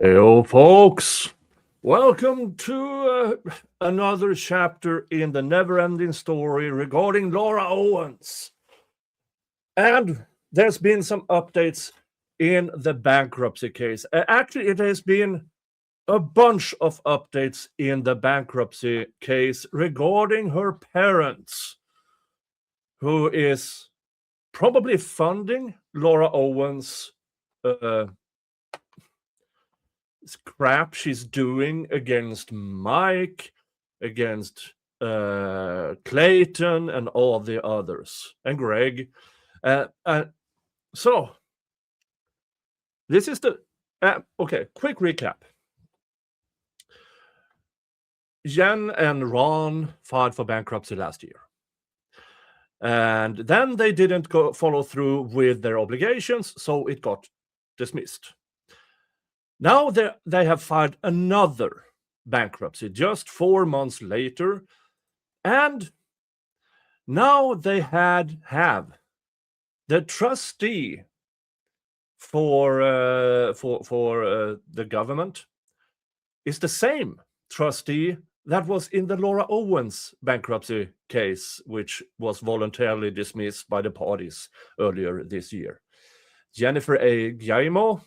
Hello, folks. Welcome to another chapter in the never-ending story regarding Laura Owens. And there's been some updates in the bankruptcy case. Actually, it has been a bunch of updates in the bankruptcy case regarding her parents, who is probably funding Laura Owens' crap she's doing against Mike, against Clayton, and all the others, and Greg. So this is the okay. Quick recap. Jen and Ron filed for bankruptcy last year, and then they didn't follow through with their obligations, so it got dismissed. Now they have filed another bankruptcy just 4 months later, and now they have the trustee for the government is the same trustee that was in the Laura Owens bankruptcy case, which was voluntarily dismissed by the parties earlier this year. Jennifer A. Guillemot,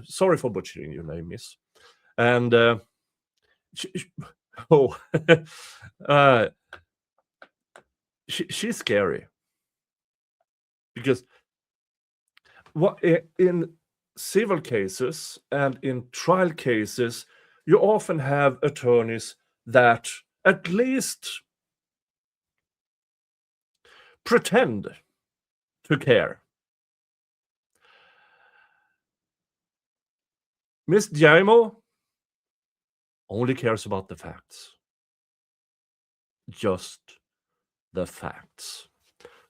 sorry for butchering your name, miss. And she's scary. Because in civil cases and in trial cases, you often have attorneys that at least pretend to care. Miss Guillemot only cares about the facts. Just the facts.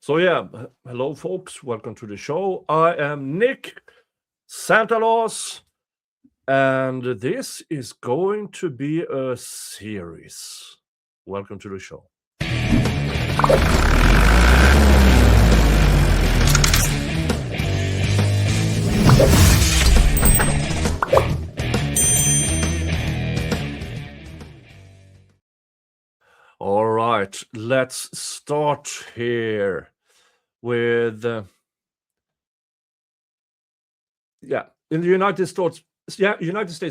So yeah, hello folks, welcome to the show. I am Nick Santalos, and this is going to be a series. Welcome to the show. All right, let's start here with in the United States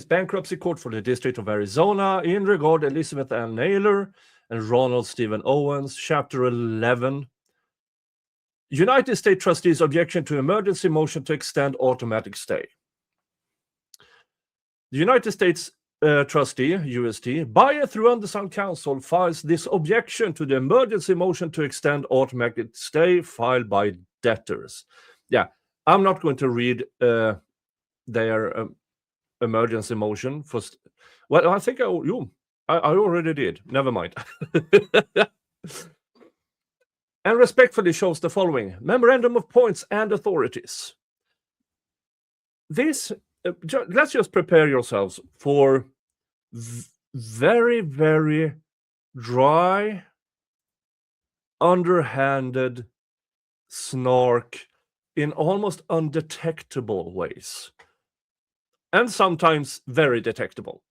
Bankruptcy Court for the District of Arizona, in regard Elizabeth Ann Naylor and Ronald Stephen Owens, Chapter 11. United States Trustees' objection to emergency motion to extend automatic stay. The United States Trustee, UST, buyer through undersigned counsel, files this objection to the emergency motion to extend automatic stay filed by debtors. Yeah, I'm not going to read their emergency motion. Well, I think I already did. Never mind. And respectfully shows the following memorandum of points and authorities. This, let's just prepare yourselves for very, very dry, underhanded snark in almost undetectable ways. And sometimes very detectable.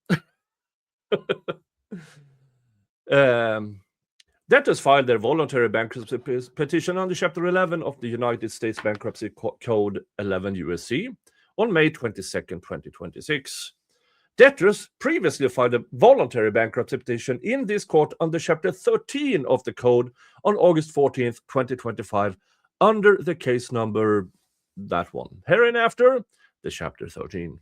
Debtors filed their voluntary bankruptcy petition under Chapter 11 of the United States Bankruptcy Code 11 U.S.C. on May 22nd, 2026. Debtors previously filed a voluntary bankruptcy petition in this court under Chapter 13 of the Code on August 14th, 2025, under the case number, that one. Hereinafter, the Chapter 13.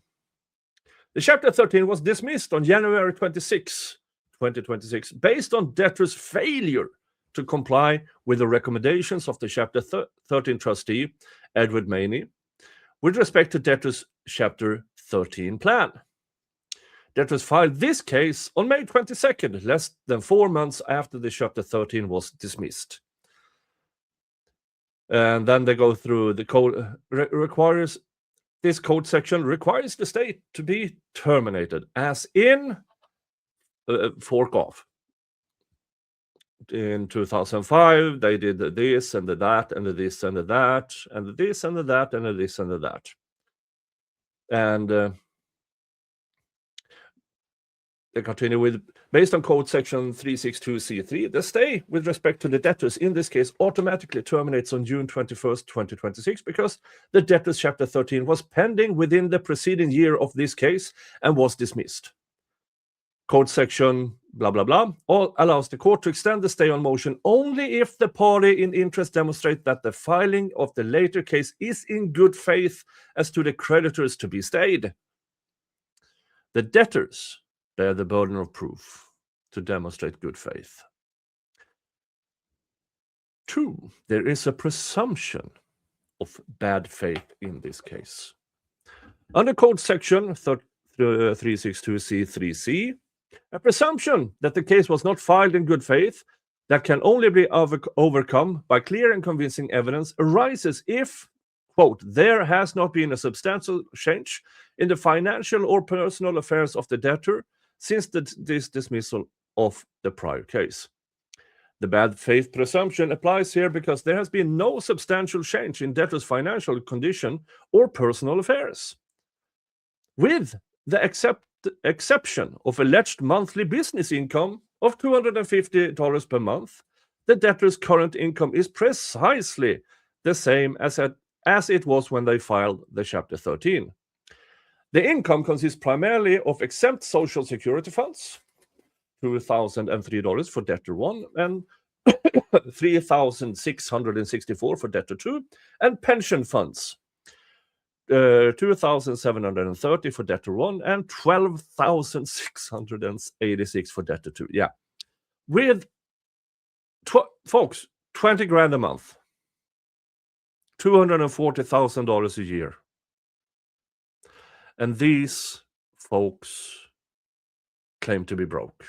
The Chapter 13 was dismissed on January 26, 2026, based on debtors' failure to comply with the recommendations of the Chapter 13 trustee, Edward Maney, with respect to debtors' Chapter 13 plan. Debtors filed this case on May 22nd, less than 4 months after the Chapter 13 was dismissed. And then they go through the code requires. This code section requires the state to be terminated, as in fork off. In 2005, they did this and the that and the this and the that and the this and the that and the this and the that. And They continue with, based on Code Section 362C3, the stay with respect to the debtors in this case automatically terminates on June 21st, 2026, because the debtors Chapter 13 was pending within the preceding year of this case and was dismissed. Code Section blah, blah, blah, allows the court to extend the stay on motion only if the party in interest demonstrate that the filing of the later case is in good faith as to the creditors to be stayed. The debtors bear the burden of proof to demonstrate good faith. 2, there is a presumption of bad faith in this case. Under Code Section 362C3C, a presumption that the case was not filed in good faith that can only be overcome by clear and convincing evidence arises if, quote, there has not been a substantial change in the financial or personal affairs of the debtor since this dismissal of the prior case. The bad faith presumption applies here because there has been no substantial change in debtor's financial condition or personal affairs. With the exception of alleged monthly business income of $250 per month, the debtor's current income is precisely the same as it was when they filed the Chapter 13. The income consists primarily of exempt Social Security funds, $2,003 for debtor 1 and $3,664 for debtor 2, and pension funds, $2,730 for debtor 1 and $12,686 for debtor 2. Yeah, with folks, $20,000 a month, $240,000 a year. And these folks claim to be broke.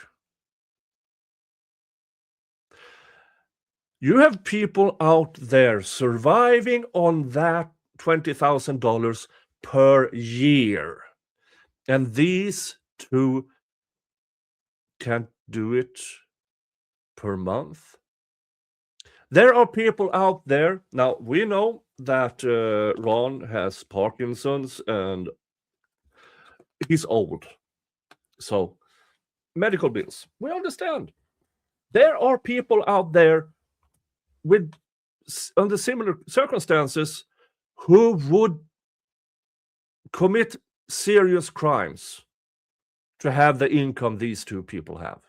You have people out there surviving on that $20,000 per year. And these two can't do it per month. There are people out there. Now, we know that Ron has Parkinson's and he's old. So, medical bills. We understand. There are people out there under similar circumstances who would commit serious crimes to have the income these two people have.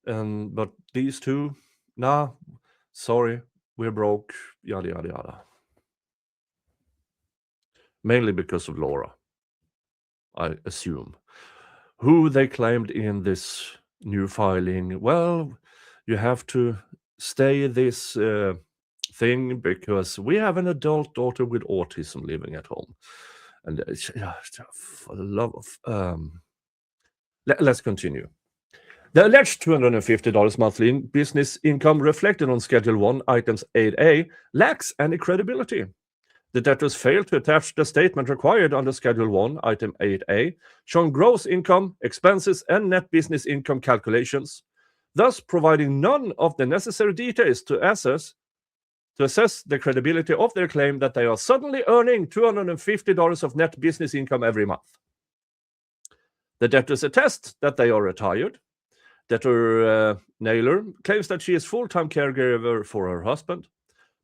But these two, nah, sorry, we're broke, yada, yada, yada. Mainly because of Laura, I assume. Who they claimed in this new filing, well, you have to stay this thing because we have an adult daughter with autism living at home. And for the love of... let's continue. The alleged $250 monthly business income reflected on Schedule 1, Items 8A, lacks any credibility. The debtors failed to attach the statement required under Schedule 1, Item 8A, showing gross income, expenses, and net business income calculations, thus providing none of the necessary details to assess the credibility of their claim that they are suddenly earning $250 of net business income every month. The debtors attest that they are retired. Debtor Naylor claims that she is full-time caregiver for her husband.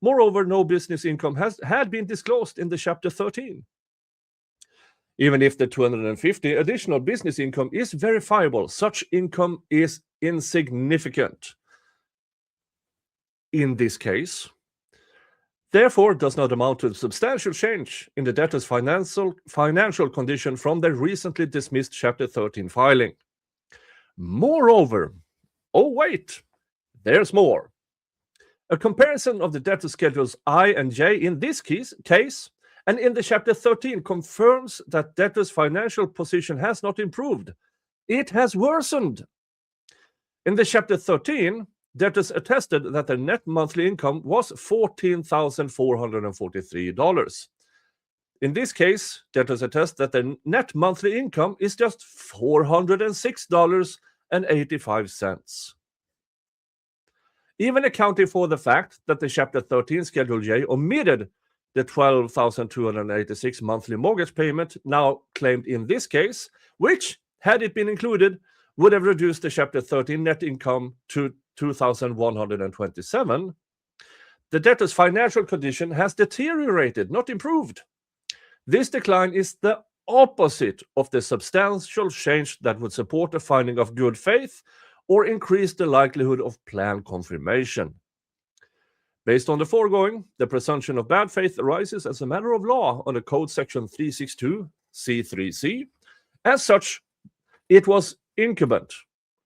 Moreover, no business income had been disclosed in the Chapter 13. Even if the $250 additional business income is verifiable, such income is insignificant in this case. Therefore, does not amount to a substantial change in the debtor's financial condition from the recently dismissed Chapter 13 filing. Moreover, oh wait, there's more. A comparison of the debtor schedules I and J in this case and in the Chapter 13 confirms that debtor's financial position has not improved. It has worsened. In the Chapter 13, debtors attested that their net monthly income was $14,443. In this case, debtors attest that their net monthly income is just $406.85. Even accounting for the fact that the Chapter 13 Schedule J omitted the $12,286 monthly mortgage payment now claimed in this case, which had it been included, would have reduced the Chapter 13 net income to 2,127. The debtor's financial condition has deteriorated, not improved. This decline is the opposite of the substantial change that would support a finding of good faith or increase the likelihood of plan confirmation. Based on the foregoing, the presumption of bad faith arises as a matter of law under Code Section 362 C3C. As such, it was incumbent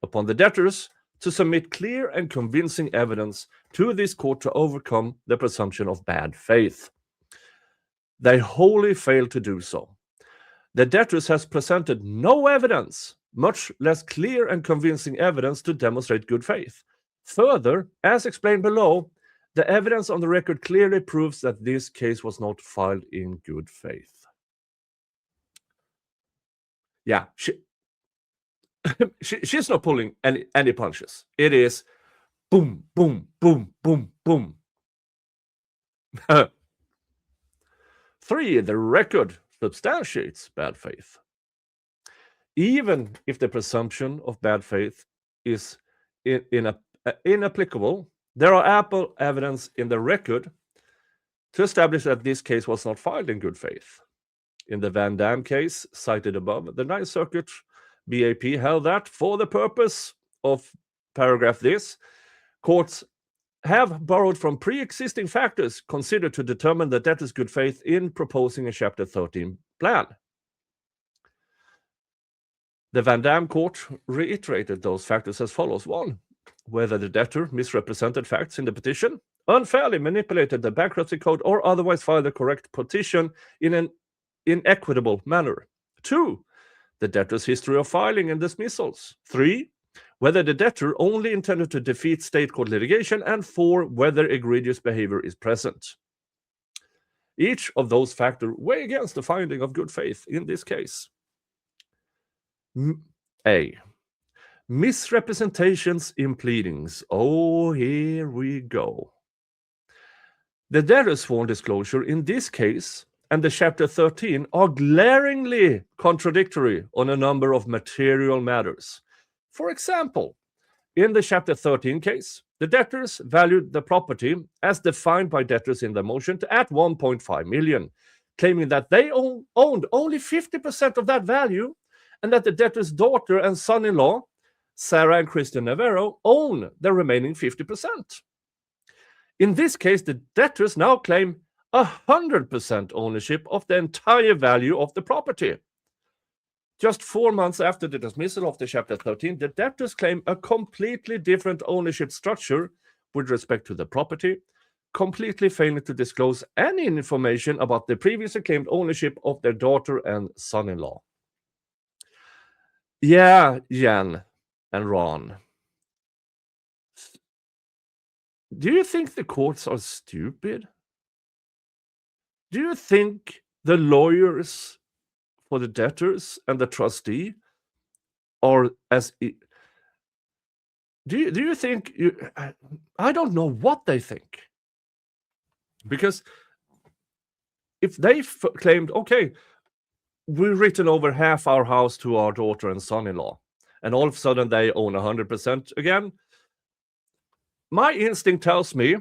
upon the debtors to submit clear and convincing evidence to this court to overcome the presumption of bad faith. They wholly failed to do so. The debtors has presented no evidence, much less clear and convincing evidence to demonstrate good faith. Further, as explained below, the evidence on the record clearly proves that this case was not filed in good faith. Yeah, she's not pulling any punches. It is boom, boom, boom, boom, boom. 3, the record substantiates bad faith. Even if the presumption of bad faith is inapplicable, there are ample evidence in the record to establish that this case was not filed in good faith. In the Van Dam case cited above, the Ninth Circuit BAP held that for the purpose of paragraph this, courts have borrowed from pre-existing factors considered to determine the debtor's good faith in proposing a Chapter 13 plan. The Van Dam court reiterated those factors as follows. 1, whether the debtor misrepresented facts in the petition, unfairly manipulated the bankruptcy code, or otherwise filed a correct petition in an inequitable manner. 2, the debtor's history of filing and dismissals. 3, whether the debtor only intended to defeat state court litigation. And 4, whether egregious behavior is present. Each of those factors weigh against the finding of good faith in this case. A, misrepresentations in pleadings. Oh, here we go. The debtor's sworn disclosure in this case and the Chapter 13 are glaringly contradictory on a number of material matters. For example, in the Chapter 13 case, the debtors valued the property as defined by debtors in the motion at $1.5 million, claiming that they owned only 50% of that value and that the debtor's daughter and son-in-law, Sarah and Christian Navarro, own the remaining 50%. In this case, the debtors now claim 100% ownership of the entire value of the property. Just 4 months after the dismissal of the Chapter 13, the debtors claim a completely different ownership structure with respect to the property, completely failing to disclose any information about the previously claimed ownership of their daughter and son-in-law. Yeah, Jan and Ron. Do you think the courts are stupid? Do you think the lawyers for the debtors and the trustee are as... Do you think... I don't know what they think. Because if they claimed, okay, we've written over half our house to our daughter and son-in-law, and all of a sudden they own 100% again, my instinct tells me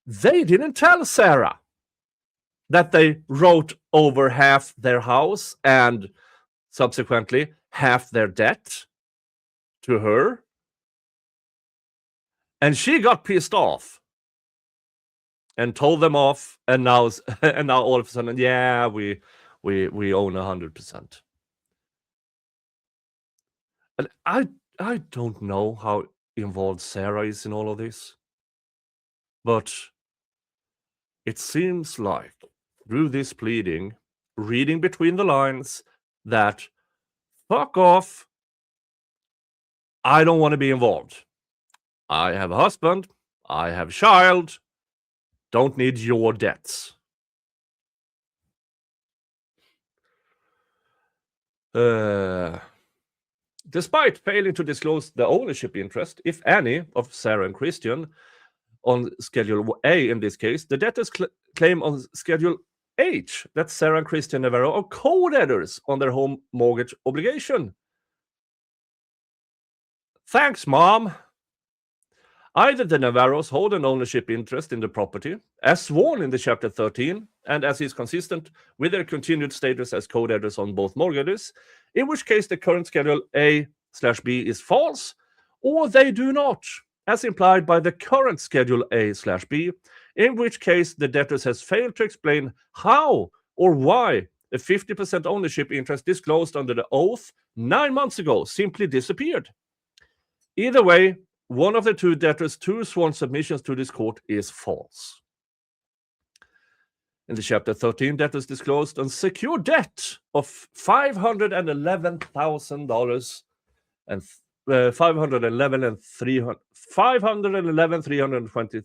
they didn't tell Sarah that they wrote over half their house and subsequently half their debt to her. And she got pissed off and told them off, and now all of a sudden, yeah, we own 100%. And I don't know how involved Sarah is in all of this, but it seems like through this pleading, reading between the lines, that fuck off, I don't want to be involved. I have a husband, I have a child, don't need your debts. Despite failing to disclose the ownership interest, if any, of Sarah and Christian on Schedule A in this case, the debtors claim on Schedule H that Sarah and Christian Navarro are co-debtors on their home mortgage obligation Thanks, Mom. Either the Navarros hold an ownership interest in the property, as sworn in the Chapter 13, and as is consistent with their continued status as co-debtors on both mortgages, in which case the current Schedule A/B is false, or they do not, as implied by the current Schedule A/B, in which case the debtors has failed to explain how or why a 50% ownership interest disclosed under the oath 9 months ago simply disappeared. Either way, one of the two debtors' two sworn submissions to this court is false. In the Chapter 13, debtors disclosed unsecured debt of $511,000 and $511,320,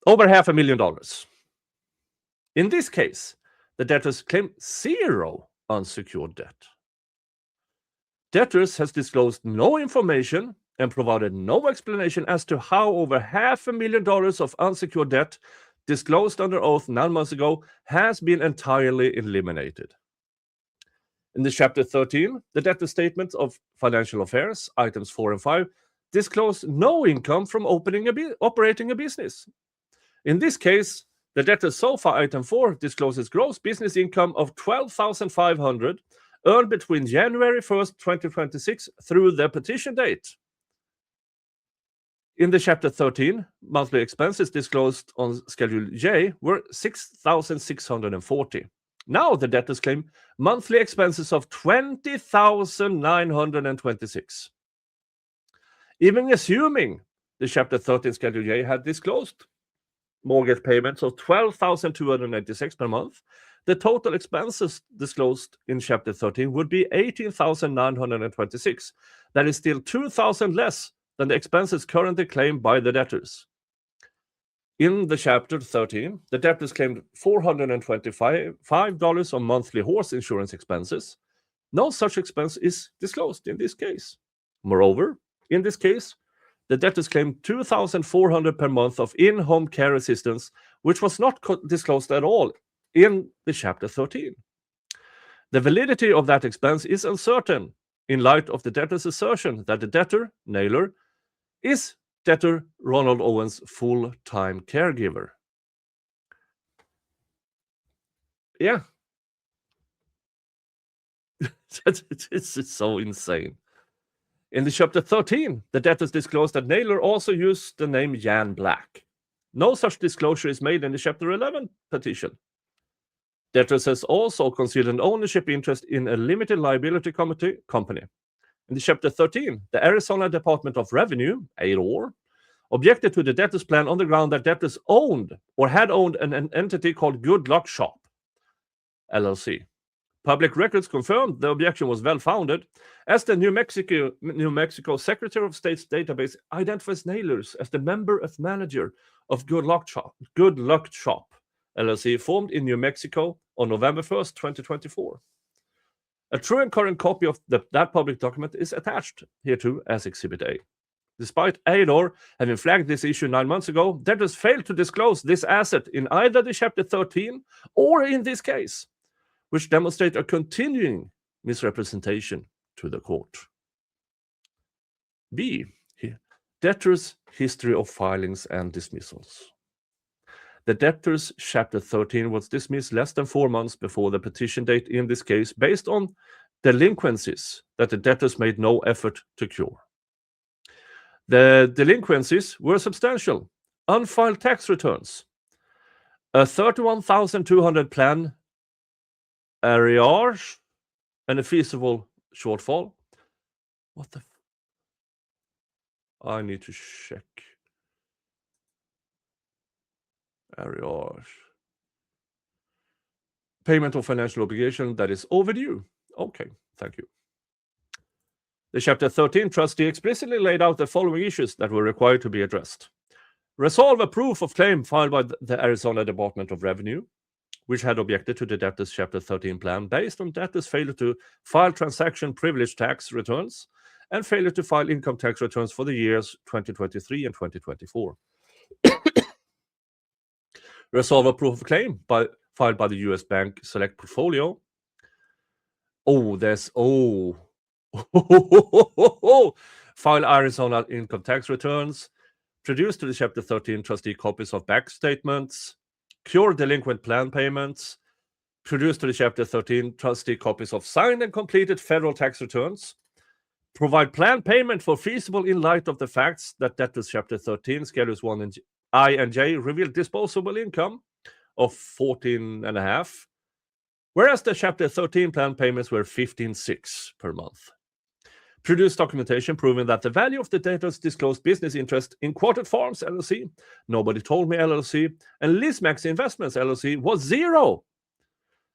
over $500,000. In this case, the debtors claim zero unsecured debt. Debtors has disclosed no information and provided no explanation as to how over $500,000 of unsecured debt disclosed under oath 9 months ago has been entirely eliminated. In the Chapter 13, the debtor statements of financial affairs, items 4 and 5, disclosed no income from operating a business. In this case, the debtor SOFA item 4 discloses gross business income of $12,500 earned between January 1st, 2026 through the petition date. In the Chapter 13, monthly expenses disclosed on Schedule J were $6,640. Now the debtors claim monthly expenses of $20,926. Even assuming the Chapter 13 Schedule J had disclosed mortgage payments of $12,296 per month, the total expenses disclosed in Chapter 13 would be $18,926. That is still $2,000 less than the expenses currently claimed by the debtors. In the Chapter 13, the debtors claimed $425 on monthly horse insurance expenses. No such expense is disclosed in this case. Moreover, in this case, the debtors claimed $2,400 per month of in-home care assistance, which was not disclosed at all in the Chapter 13. The validity of that expense is uncertain in light of the debtor's assertion that the debtor, Naylor, is debtor Ronald Owens' full-time caregiver. Yeah. It's so insane. In the Chapter 13, the debtors disclosed that Naylor also used the name Jan Black. No such disclosure is made in the Chapter 11 petition. Debtors has also concealed an ownership interest in a limited liability company. In the Chapter 13, the Arizona Department of Revenue, ADOR, objected to the debtors' plan on the ground that debtors owned or had owned an entity called Good Luck Shop, LLC. Public records confirmed the objection was well-founded, as the New Mexico Secretary of State's database identifies Naylor as the member of manager of Good Luck Shop, LLC, formed in New Mexico on November 1st, 2024. A true and current copy of that public document is attached hereto as Exhibit A. Despite ADOR having flagged this issue 9 months ago, debtors failed to disclose this asset in either the Chapter 13 or in this case, which demonstrate a continuing misrepresentation to the court. B. Debtors' history of filings and dismissals. The debtors' Chapter 13 was dismissed less than 4 months before the petition date in this case, based on delinquencies that the debtors made no effort to cure. The delinquencies were substantial: unfiled tax returns, a $31,200 plan arrears, and a feasible shortfall. What the? I need to check. Arrears. Payment of financial obligation that is overdue. Okay, thank you. The Chapter 13 trustee explicitly laid out the following issues that were required to be addressed. Resolve a proof of claim filed by the Arizona Department of Revenue, which had objected to the debtors' Chapter 13 plan based on debtors' failure to file transaction privilege tax returns and failure to file income tax returns for the years 2023 and 2024. Resolve a proof of claim filed by the U.S. Bank Select Portfolio. File Arizona income tax returns, produce to the Chapter 13 trustee copies of bank statements, cure delinquent plan payments, produce to the Chapter 13 trustee copies of signed and completed federal tax returns, provide plan payment for feasible in light of the facts that debtors Chapter 13 Schedules 1 and I and J reveal disposable income of 14.5, whereas the Chapter 13 plan payments were 15.6 per month. Produce documentation proving that the value of the debtors disclosed business interest in Quartered Farms LLC, Nobody Told Me LLC, and Lismax Investments LLC was 0.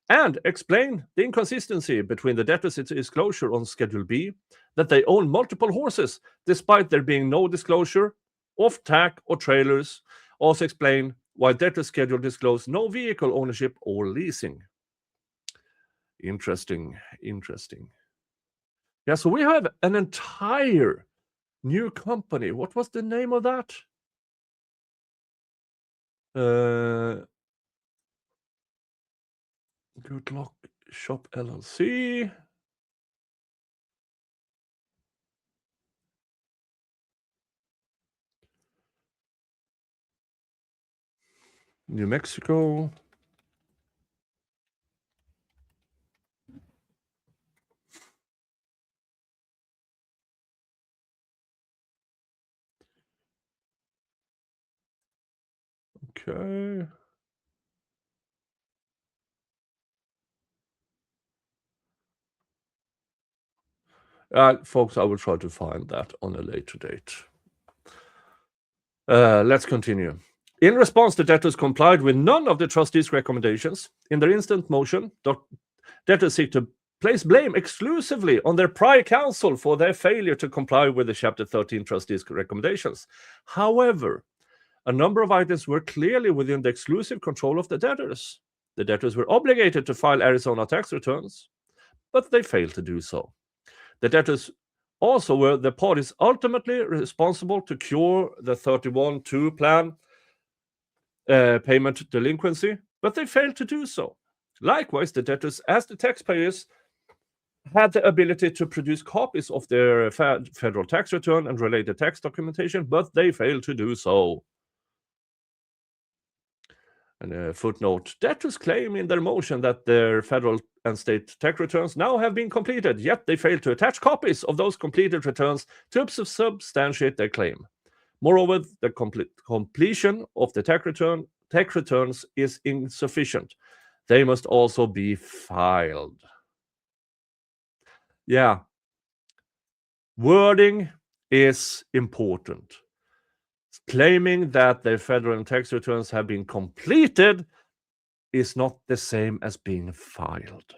And explain the inconsistency between the debtors' disclosure on Schedule B that they own multiple horses, despite there being no disclosure of tack or trailers. Also explain why debtors' schedule disclosed no vehicle ownership or leasing. Interesting. Yeah, so we have an entire new company. What was the name of that? Good Luck Shop LLC. New Mexico. Okay. Folks, I will try to find that on a later date. Let's continue. In response, the debtors complied with none of the trustees' recommendations. In their instant motion, debtors seek to place blame exclusively on their prior counsel for their failure to comply with the Chapter 13 trustees' recommendations. However, a number of items were clearly within the exclusive control of the debtors. The debtors were obligated to file Arizona tax returns, but they failed to do so. The debtors also were the parties ultimately responsible to cure the 31-2 plan payment delinquency, but they failed to do so. Likewise, the debtors, as the taxpayers, had the ability to produce copies of their federal tax return and related tax documentation, but they failed to do so. And a footnote, debtors claim in their motion that their federal and state tax returns now have been completed, yet they fail to attach copies of those completed returns to substantiate their claim. Moreover, the completion of the tax returns is insufficient. They must also be filed. Yeah. Wording is important. Claiming that their federal tax returns have been completed is not the same as being filed.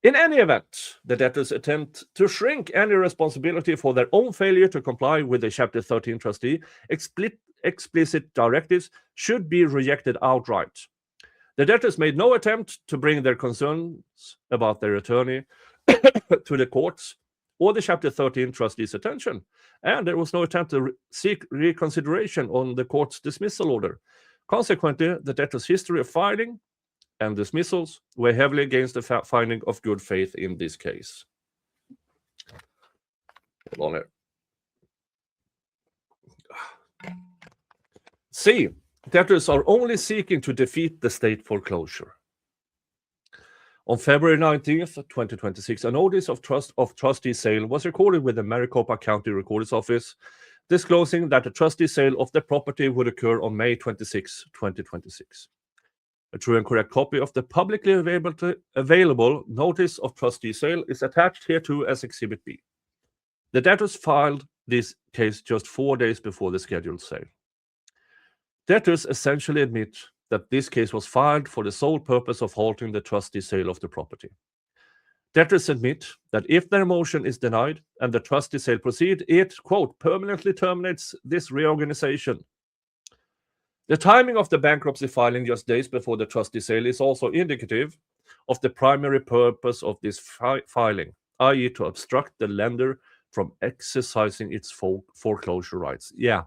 In any event, the debtors attempt to shrink any responsibility for their own failure to comply with the Chapter 13 trustee explicit directives should be rejected outright. The debtors made no attempt to bring their concerns about their attorney to the courts or the Chapter 13 trustee's attention, and there was no attempt to seek reconsideration on the court's dismissal order. Consequently, the debtors' history of filing and dismissals were heavily against the finding of good faith in this case. Hold on here. C. Debtors are only seeking to defeat the state foreclosure. On February 19th, 2026, a notice of trustee sale was recorded with the Maricopa County Recorder's Office, disclosing that the trustee sale of the property would occur on May 26, 2026. A true and correct copy of the publicly available notice of trustee sale is attached hereto as Exhibit B. The debtors filed this case just 4 days before the scheduled sale. Debtors essentially admit that this case was filed for the sole purpose of halting the trustee sale of the property. Debtors admit that if their motion is denied and the trustee sale proceeds, it, quote, permanently terminates this reorganization. The timing of the bankruptcy filing just days before the trustee sale is also indicative of the primary purpose of this filing, i.e. to obstruct the lender from exercising its foreclosure rights. Yeah.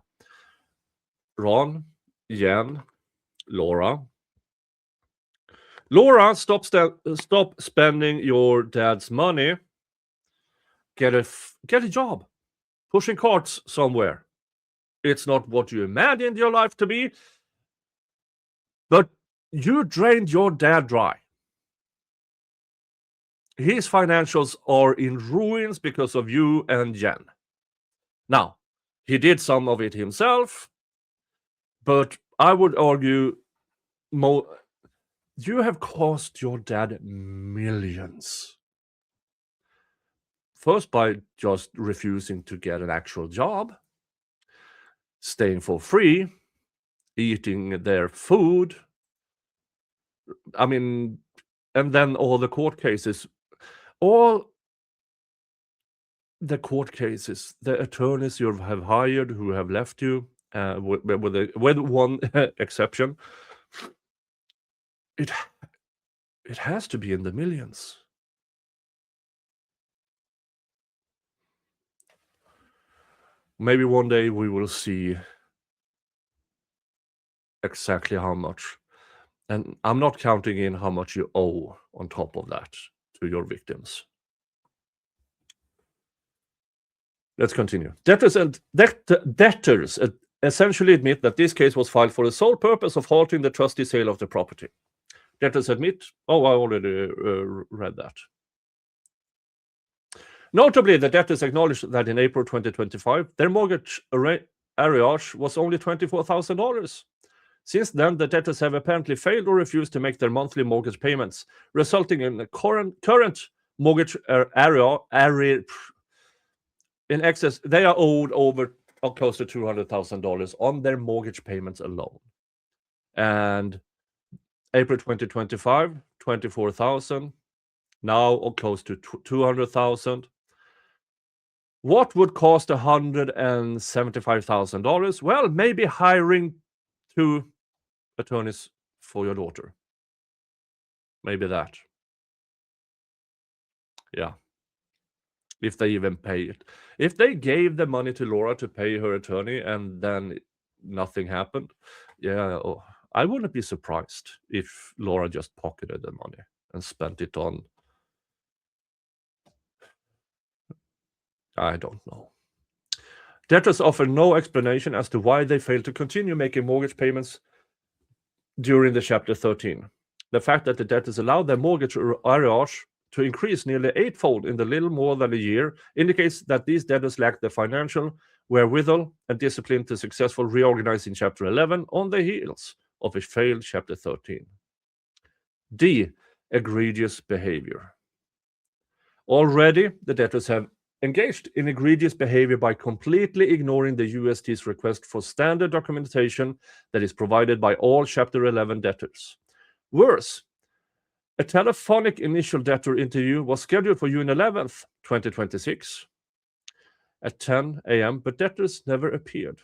Ron, Jan, Laura, Laura, stop spending your dad's money. Get a job. Pushing carts somewhere. It's not what you imagined your life to be, but you drained your dad dry. His financials are in ruins because of you and Jen. Now, he did some of it himself, but I would argue you have cost your dad millions. First, by just refusing to get an actual job, staying for free, eating their food. I mean, and then all the court cases. All the court cases, the attorneys you have hired who have left you, with one exception, it has to be in the millions. Maybe one day we will see exactly how much. And I'm not counting in how much you owe on top of that to your victims. Let's continue. Debtors essentially admit that this case was filed for the sole purpose of halting the trustee sale of the property. Debtors admit, I already read that. Notably, the debtors acknowledged that in April 2025, their mortgage arrears was only $24,000. Since then, the debtors have apparently failed or refused to make their monthly mortgage payments, resulting in a current mortgage area in excess. They are owed over close to $200,000 on their mortgage payments alone. And April 2025, $24,000, now close to $200,000. What would cost $175,000? Well, maybe hiring 2 attorneys for your daughter. Maybe that. Yeah. If they even pay it. If they gave the money to Laura to pay her attorney and then nothing happened, I wouldn't be surprised if Laura just pocketed the money and spent it on, I don't know. Debtors offer no explanation as to why they failed to continue making mortgage payments during the Chapter 13. The fact that the debtors allowed their mortgage arrears to increase nearly 8-fold in the little more than a year indicates that these debtors lack the financial wherewithal and discipline to successfully reorganize in Chapter 11 on the heels of a failed Chapter 13. D. Egregious behavior. Already, the debtors have engaged in egregious behavior by completely ignoring the UST's request for standard documentation that is provided by all Chapter 11 debtors. Worse, a telephonic initial debtor interview was scheduled for June 11th, 2026 at 10 a.m., but debtors never appeared.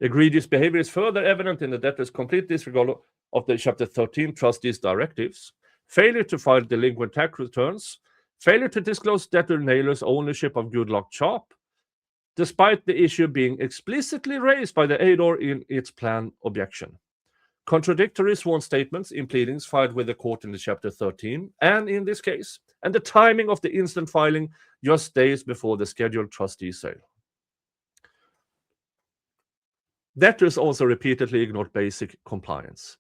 Egregious behavior is further evident in the debtor's complete disregard of the Chapter 13 trustees' directives, failure to file delinquent tax returns, failure to disclose debtor Naylor's ownership of Good Luck Chop, despite the issue being explicitly raised by the ADOR in its plan objection. Contradictory sworn statements in pleadings filed with the court in the Chapter 13 and in this case, and the timing of the instant filing just days before the scheduled trustee sale. Debtors also repeatedly ignored basic compliance.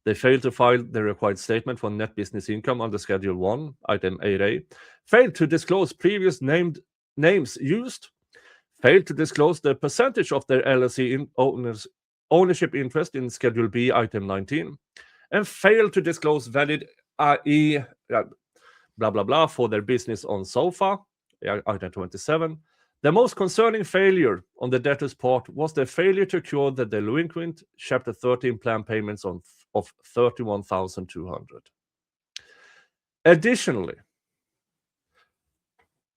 They failed to file the required statement for net business income under Schedule 1, Item 8A, failed to disclose previous names used, failed to disclose the percentage of their LLC ownership interest in Schedule B, Item 19, and failed to disclose valid for their business on SOFA, Item 27. The most concerning failure on the debtor's part was the failure to cure the delinquent Chapter 13 plan payments of $31,200. Additionally,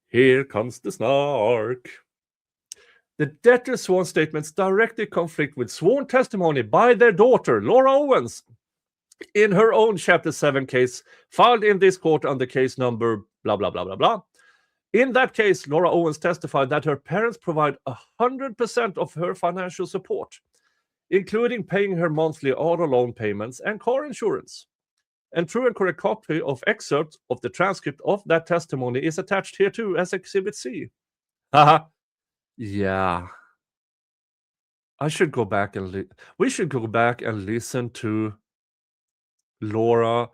here comes the snark. The debtor's sworn statements directly conflict with sworn testimony by their daughter, Laura Owens, in her own Chapter 7 case filed in this court under case number blah, blah, blah, blah, blah. In that case, Laura Owens testified that her parents provide 100% of her financial support, including paying her monthly auto loan payments and car insurance. and true and correct copy of excerpts of the transcript of that testimony is attached here too as Exhibit C. Haha. Yeah. I should go back and we should go back and listen to Laura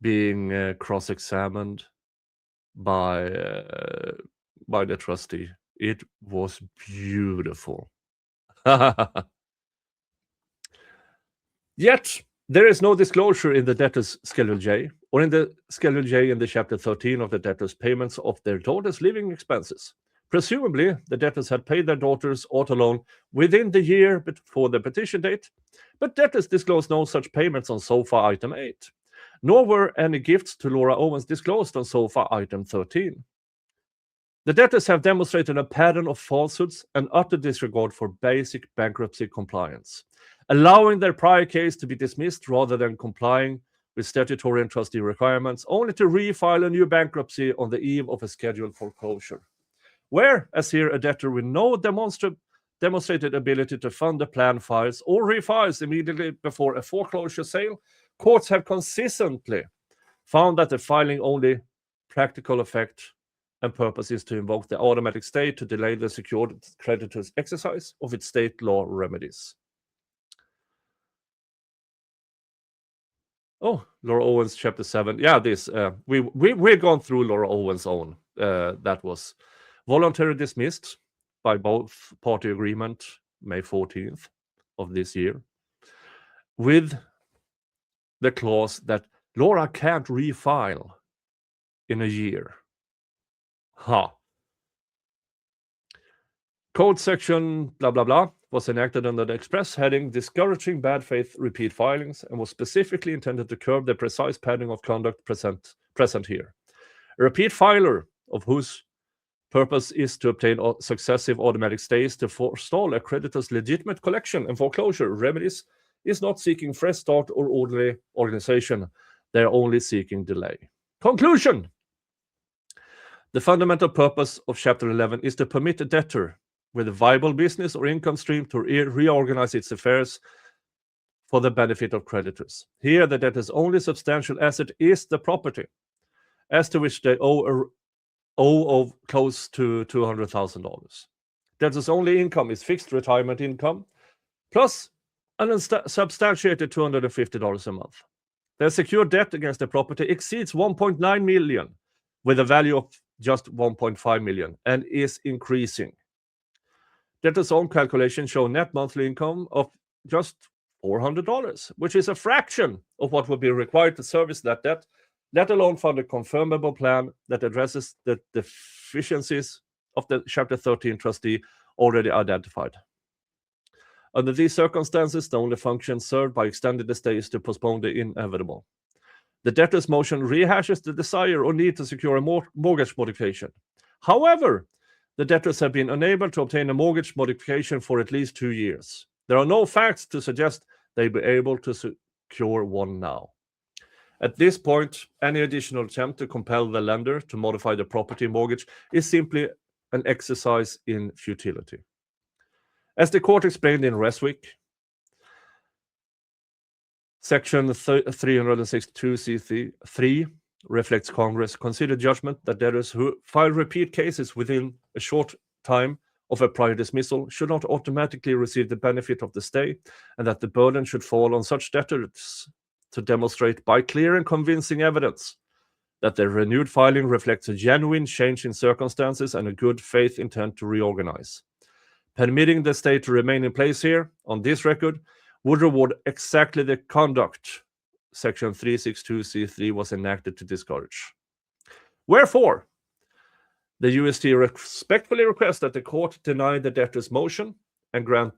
being cross-examined by the trustee. It was beautiful. Yet there is no disclosure in the debtor's Schedule J or in the Schedule J in the Chapter 13 of the debtor's payments of their daughter's living expenses. Presumably, the debtors had paid their daughter's auto loan within the year before the petition date, but debtors disclosed no such payments on SOFA Item 8, nor were any gifts to Laura Owens disclosed on SOFA Item 13. The debtors have demonstrated a pattern of falsehoods and utter disregard for basic bankruptcy compliance, allowing their prior case to be dismissed rather than complying with statutory and trustee requirements, only to refile a new bankruptcy on the eve of a scheduled foreclosure. Where, as here, a debtor with no demonstrated ability to fund the plan files or refiles immediately before a foreclosure sale, courts have consistently found that the filing only practical effect and purpose is to invoke the automatic stay to delay the secured creditor's exercise of its state law remedies. Oh, Laura Owens, Chapter 7. Yeah, this we've gone through Laura Owens' own. That was voluntarily dismissed by both party agreement May 14th of this year, with the clause that Laura can't refile in a year. Code section blah blah blah was enacted under the express heading discouraging bad faith repeat filings and was specifically intended to curb the precise pattern of conduct present here. A repeat filer, of whose purpose is to obtain successive automatic stays to forestall a creditor's legitimate collection and foreclosure remedies, is not seeking fresh start or orderly organization. They are only seeking delay. Conclusion. The fundamental purpose of Chapter 11 is to permit a debtor with a viable business or income stream to reorganize its affairs for the benefit of creditors. Here, the debtor's only substantial asset is the property, as to which they owe of close to $200,000. Debtor's only income is fixed retirement income, plus an unsubstantiated $250 a month. Their secured debt against the property exceeds $1.9 million, with a value of just $1.5 million, and is increasing. Debtor's own calculations show net monthly income of just $400, which is a fraction of what would be required to service that debt, let alone fund a confirmable plan that addresses the deficiencies of the Chapter 13 trustee already identified. Under these circumstances, the only function served by extended the stay is to postpone the inevitable. The debtor's motion rehashes the desire or need to secure a mortgage modification. However, the debtors have been unable to obtain a mortgage modification for at least 2 years. There are no facts to suggest they'll be able to secure one now. At this point, any additional attempt to compel the lender to modify the property mortgage is simply an exercise in futility. As the court explained in Reswick, Section 362C3 reflects Congress considered judgment that debtors who file repeat cases within a short time of a prior dismissal should not automatically receive the benefit of the stay, and that the burden should fall on such debtors to demonstrate by clear and convincing evidence that their renewed filing reflects a genuine change in circumstances and a good faith intent to reorganize. Permitting the stay to remain in place here, on this record, would reward exactly the conduct Section 362C3 was enacted to discourage. Wherefore, the UST respectfully requests that the court deny the debtor's motion and grant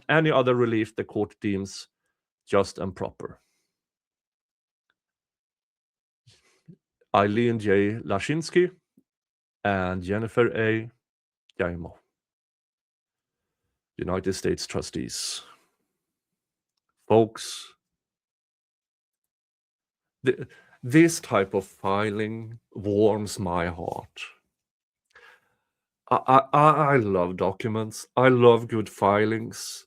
any other relief the court deems just and proper. Eileen J. Lashinsky and Jennifer A. Yaimo, United States Trustees. Folks, this type of filing warms my heart. I love documents. I love good filings.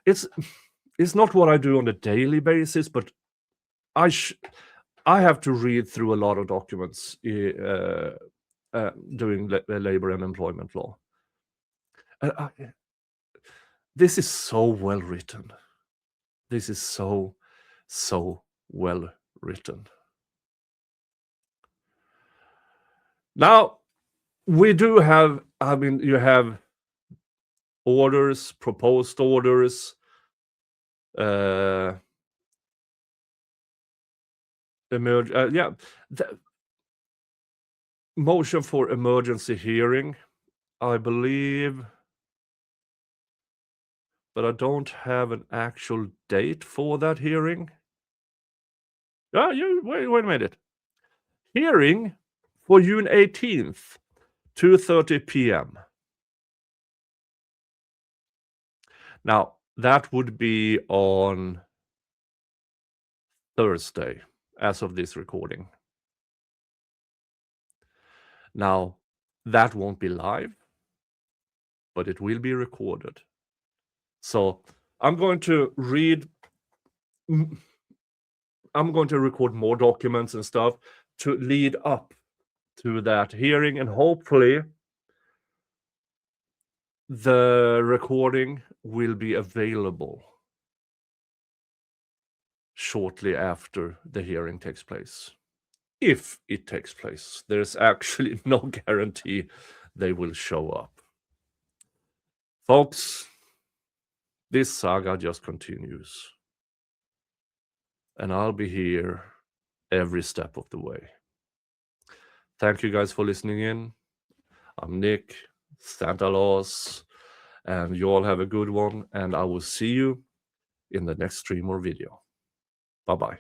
It's it's not what I do on a daily basis, but I have to read through a lot of documents doing labor and employment law. This is so well written. This is so well written. Now, we do have, I mean, you have orders, proposed orders, the motion for emergency hearing, I believe, but I don't have an actual date for that hearing. Wait a minute. Hearing for June 18th, 2:30 p.m. Now, that would be on Thursday, as of this recording. Now, that won't be live, but it will be recorded. So I'm going to record more documents and stuff to lead up to that hearing, and hopefully the recording will be available shortly after the hearing takes place. If it takes place, there's actually no guarantee they will show up. Folks, this saga just continues. And I'll be here every step of the way. Thank you guys for listening in. I'm Nick, Santa Laws, and you all have a good one, and I will see you in the next stream or video. Bye-bye.